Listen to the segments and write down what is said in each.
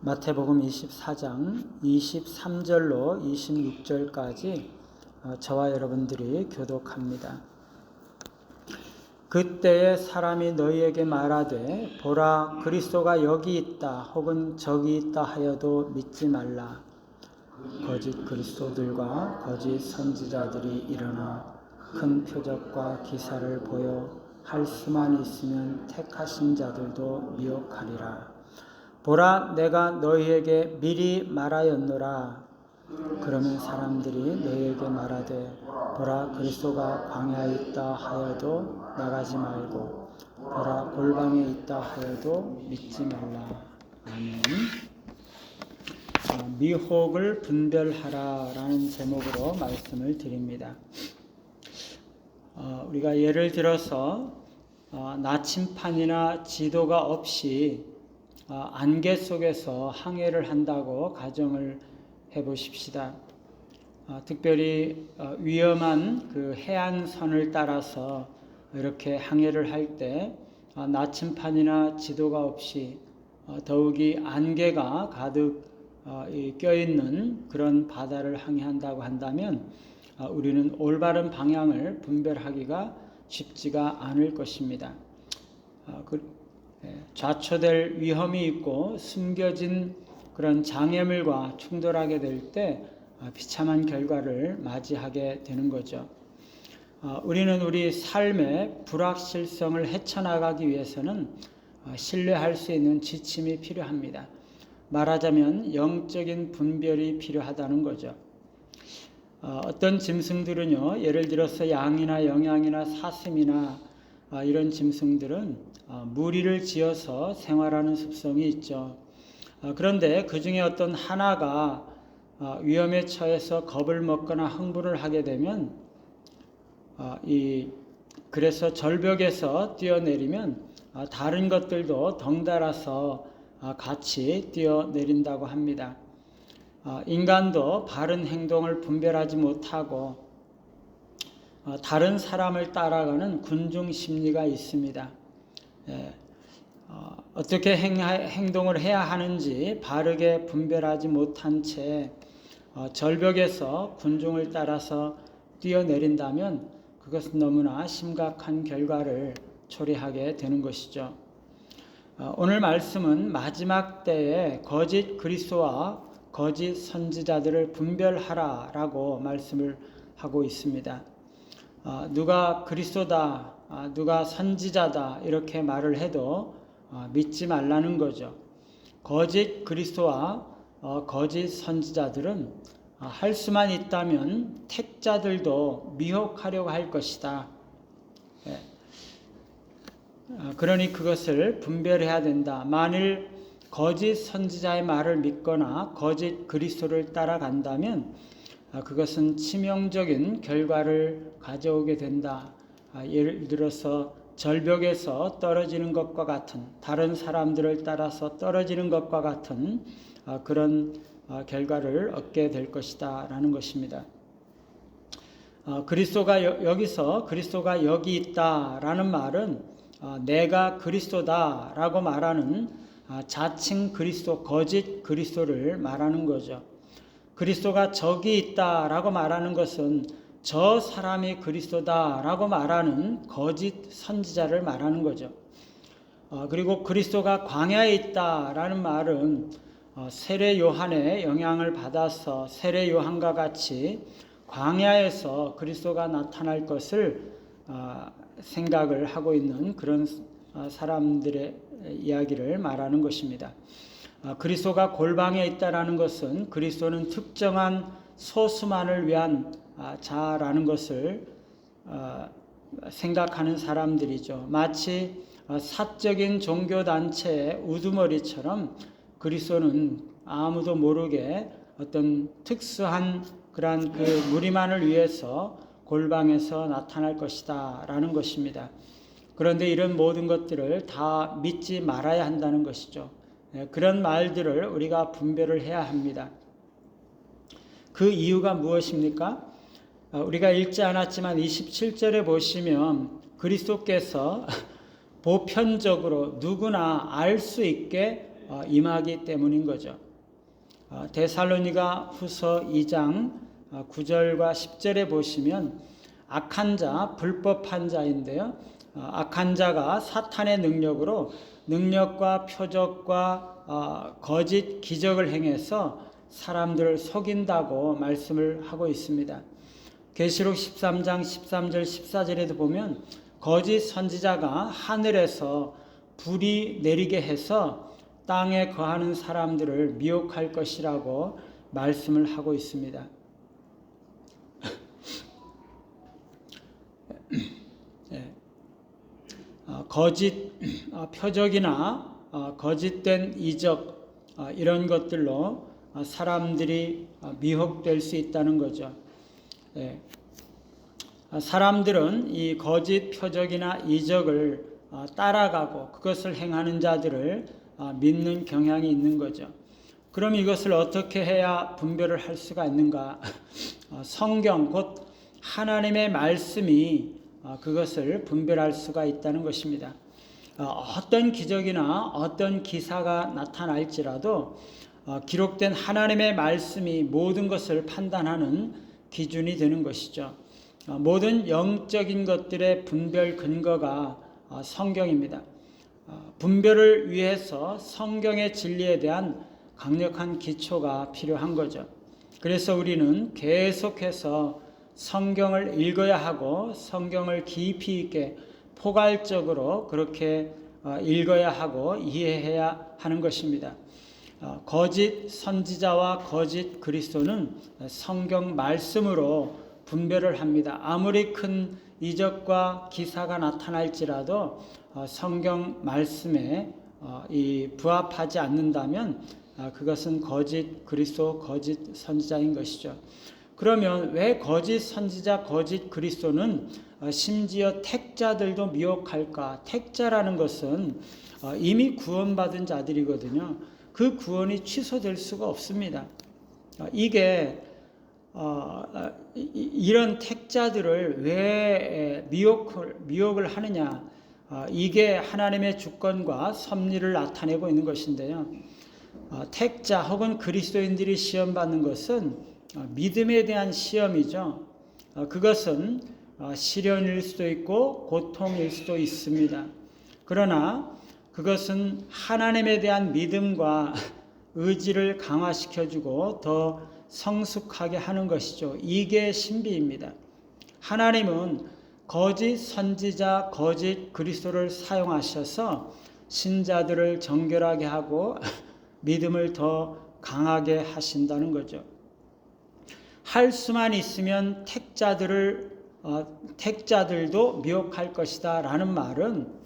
마태복음 24장 23절로 26절까지 저와 여러분들이 교독합니다. 그때에 사람이 너희에게 말하되 보라 그리스도가 여기 있다 혹은 저기 있다 하여도 믿지 말라. 거짓 그리스도들과 거짓 선지자들이 일어나 큰 표적과 기사를 보여 할 수만 있으면 택하신 자들도 미혹하리라. 보라 내가 너희에게 미리 말하였노라. 그러면 사람들이 너희에게 말하되 보라 그리스도가 광야에 있다 하여도 나가지 말고 보라 골방에 있다 하여도 믿지 말라. 아멘. 미혹을 분별하라라는 제목으로 말씀을 드립니다. 우리가 예를 들어서 나침판이나 지도가 없이 안개 속에서 항해를 한다고 가정을 해보십시다. 특별히 위험한 그 해안선을 따라서 이렇게 항해를 할 때 나침판이나 지도가 없이 더욱이 안개가 가득 껴있는 그런 바다를 항해한다고 한다면 우리는 올바른 방향을 분별하기가 쉽지가 않을 것입니다. 좌초될 위험이 있고 숨겨진 그런 장애물과 충돌하게 될 때 비참한 결과를 맞이하게 되는 거죠. 우리는 우리 삶의 불확실성을 헤쳐나가기 위해서는 신뢰할 수 있는 지침이 필요합니다. 말하자면 영적인 분별이 필요하다는 거죠. 어떤 짐승들은요, 예를 들어서 양이나 영양이나 사슴이나 이런 짐승들은 무리를 지어서 생활하는 습성이 있죠. 그런데 그 중에 어떤 하나가 위험에 처해서 겁을 먹거나 흥분을 하게 되면 그래서 절벽에서 뛰어내리면 다른 것들도 덩달아서 같이 뛰어내린다고 합니다. 인간도 바른 행동을 분별하지 못하고 다른 사람을 따라가는 군중 심리가 있습니다. 어떻게 행동을 해야 하는지 바르게 분별하지 못한 채 절벽에서 군중을 따라서 뛰어내린다면 그것은 너무나 심각한 결과를 초래하게 되는 것이죠. 오늘 말씀은 마지막 때에 거짓 그리스도와 거짓 선지자들을 분별하라라고 말씀을 하고 있습니다. 누가 그리스도다, 누가 선지자다 이렇게 말을 해도 믿지 말라는 거죠. 거짓 그리스도와 거짓 선지자들은 할 수만 있다면 택자들도 미혹하려고 할 것이다. 그러니 그것을 분별해야 된다. 만일 거짓 선지자의 말을 믿거나 거짓 그리스도를 따라간다면 그것은 치명적인 결과를 가져오게 된다. 예를 들어서 절벽에서 떨어지는 것과 같은, 다른 사람들을 따라서 떨어지는 것과 같은 그런 결과를 얻게 될 것이다 라는 것입니다. 여기서 그리스도가 여기 있다 라는 말은 내가 그리스도다 라고 말하는 자칭 그리스도, 거짓 그리스도를 말하는 거죠. 그리스도가 저기 있다 라고 말하는 것은 저 사람이 그리스도다 라고 말하는 거짓 선지자를 말하는 거죠. 그리고 그리스도가 광야에 있다 라는 말은 세례 요한의 영향을 받아서 세례 요한과 같이 광야에서 그리스도가 나타날 것을 생각을 하고 있는 그런 사람들의 이야기를 말하는 것입니다. 그리스도가 골방에 있다라는 것은 그리스도는 특정한 소수만을 위한 자라는 것을 생각하는 사람들이죠. 마치 사적인 종교단체의 우두머리처럼 그리스도는 아무도 모르게 어떤 특수한 그러한 그 무리만을 위해서 골방에서 나타날 것이다 라는 것입니다. 그런데 이런 모든 것들을 다 믿지 말아야 한다는 것이죠. 그런 말들을 우리가 분별을 해야 합니다. 그 이유가 무엇입니까? 우리가 읽지 않았지만 27절에 보시면 그리스도께서 보편적으로 누구나 알 수 있게 임하기 때문인 거죠. 데살로니가 후서 2장 9절과 10절에 보시면 악한 자, 불법한 자인데요. 악한 자가 사탄의 능력과 표적과 거짓 기적을 행해서 사람들을 속인다고 말씀을 하고 있습니다. 계시록 13장 13절 14절에도 보면 거짓 선지자가 하늘에서 불이 내리게 해서 땅에 거하는 사람들을 미혹할 것이라고 말씀을 하고 있습니다. 거짓 표적이나 거짓된 이적 이런 것들로 사람들이 미혹될 수 있다는 거죠. 사람들은 이 거짓 표적이나 이적을 따라가고 그것을 행하는 자들을 믿는 경향이 있는 거죠. 그럼 이것을 어떻게 해야 분별을 할 수가 있는가? 성경 곧 하나님의 말씀이 그것을 분별할 수가 있다는 것입니다. 어떤 기적이나 어떤 기사가 나타날지라도 기록된 하나님의 말씀이 모든 것을 판단하는 기준이 되는 것이죠. 모든 영적인 것들의 분별 근거가 성경입니다. 분별을 위해서 성경의 진리에 대한 강력한 기초가 필요한 거죠. 그래서 우리는 계속해서 성경을 읽어야 하고 성경을 깊이 있게 포괄적으로 그렇게 읽어야 하고 이해해야 하는 것입니다. 거짓 선지자와 거짓 그리스도는 성경 말씀으로 분별을 합니다. 아무리 큰 이적과 기사가 나타날지라도 성경 말씀에 부합하지 않는다면 그것은 거짓 그리스도, 거짓 선지자인 것이죠. 그러면 왜 거짓 선지자, 거짓 그리스도는 심지어 택자들도 미혹할까? 택자라는 것은 이미 구원받은 자들이거든요. 그 구원이 취소될 수가 없습니다. 이게 이런 택자들을 왜 미혹을 하느냐? 이게 하나님의 주권과 섭리를 나타내고 있는 것인데요. 택자 혹은 그리스도인들이 시험받는 것은 믿음에 대한 시험이죠. 그것은 시련일 수도 있고 고통일 수도 있습니다. 그러나 그것은 하나님에 대한 믿음과 의지를 강화시켜주고 더 성숙하게 하는 것이죠. 이게 신비입니다. 하나님은 거짓 선지자, 거짓 그리스도를 사용하셔서 신자들을 정결하게 하고 믿음을 더 강하게 하신다는 거죠. 할 수만 있으면 택자들도 미혹할 것이다 라는 말은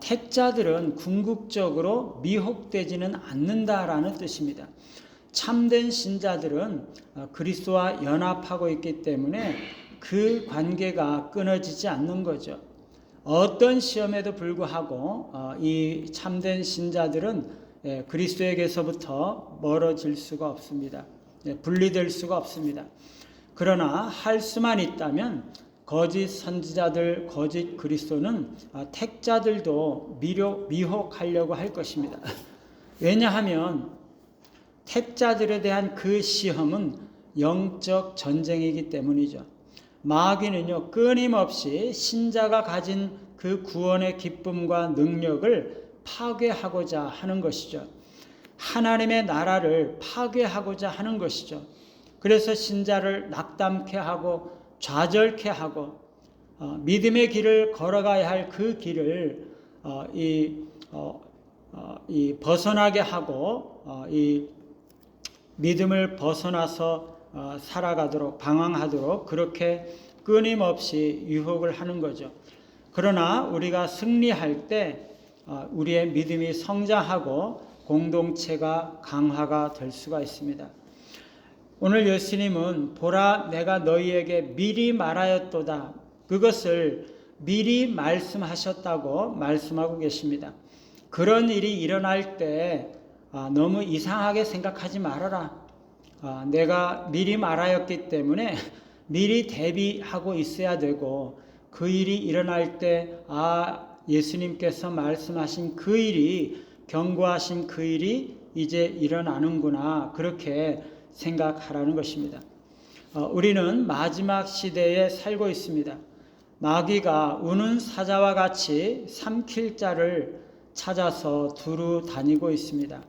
택자들은 궁극적으로 미혹되지는 않는다라는 뜻입니다. 참된 신자들은 그리스도와 연합하고 있기 때문에 그 관계가 끊어지지 않는 거죠. 어떤 시험에도 불구하고 이 참된 신자들은 그리스도에게서부터 멀어질 수가 없습니다. 분리될 수가 없습니다. 그러나 할 수만 있다면 거짓 선지자들, 거짓 그리스도는 택자들도 미혹하려고 할 것입니다. 왜냐하면 택자들에 대한 그 시험은 영적 전쟁이기 때문이죠. 마귀는요, 끊임없이 신자가 가진 그 구원의 기쁨과 능력을 파괴하고자 하는 것이죠. 하나님의 나라를 파괴하고자 하는 것이죠. 그래서 신자를 낙담케 하고 좌절케 하고 믿음의 길을 걸어가야 할 그 길을 벗어나게 하고 이 믿음을 벗어나서 살아가도록 방황하도록 그렇게 끊임없이 유혹을 하는 거죠. 그러나 우리가 승리할 때 우리의 믿음이 성장하고 공동체가 강화가 될 수가 있습니다. 오늘 예수님은 보라 내가 너희에게 미리 말하였도다. 그것을 미리 말씀하셨다고 말씀하고 계십니다. 그런 일이 일어날 때 너무 이상하게 생각하지 말아라. 내가 미리 말하였기 때문에 미리 대비하고 있어야 되고 그 일이 일어날 때 예수님께서 말씀하신 그 일이 경고하신 그 일이 이제 일어나는구나, 그렇게 생각하라는 것입니다. 우리는 마지막 시대에 살고 있습니다. 마귀가 우는 사자와 같이 삼킬 자를 찾아서 두루 다니고 있습니다.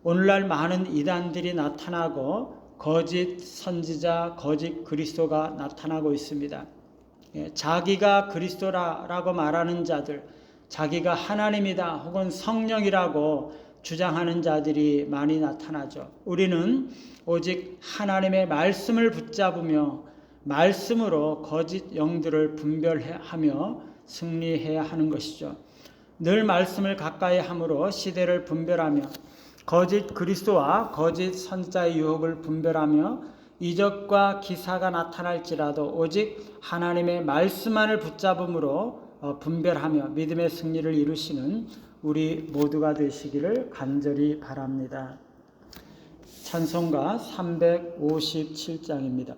오늘날 많은 이단들이 나타나고 거짓 선지자, 거짓 그리스도가 나타나고 있습니다. 자기가 그리스도라고 말하는 자들, 자기가 하나님이다 혹은 성령이라고 주장하는 자들이 많이 나타나죠. 우리는 오직 하나님의 말씀을 붙잡으며 말씀으로 거짓 영들을 분별하며 승리해야 하는 것이죠. 늘 말씀을 가까이 함으로 시대를 분별하며 거짓 그리스도와 거짓 선지자의 유혹을 분별하며 이적과 기사가 나타날지라도 오직 하나님의 말씀만을 붙잡음으로 분별하며 믿음의 승리를 이루시는 우리 모두가 되시기를 간절히 바랍니다. 찬송가 357장입니다.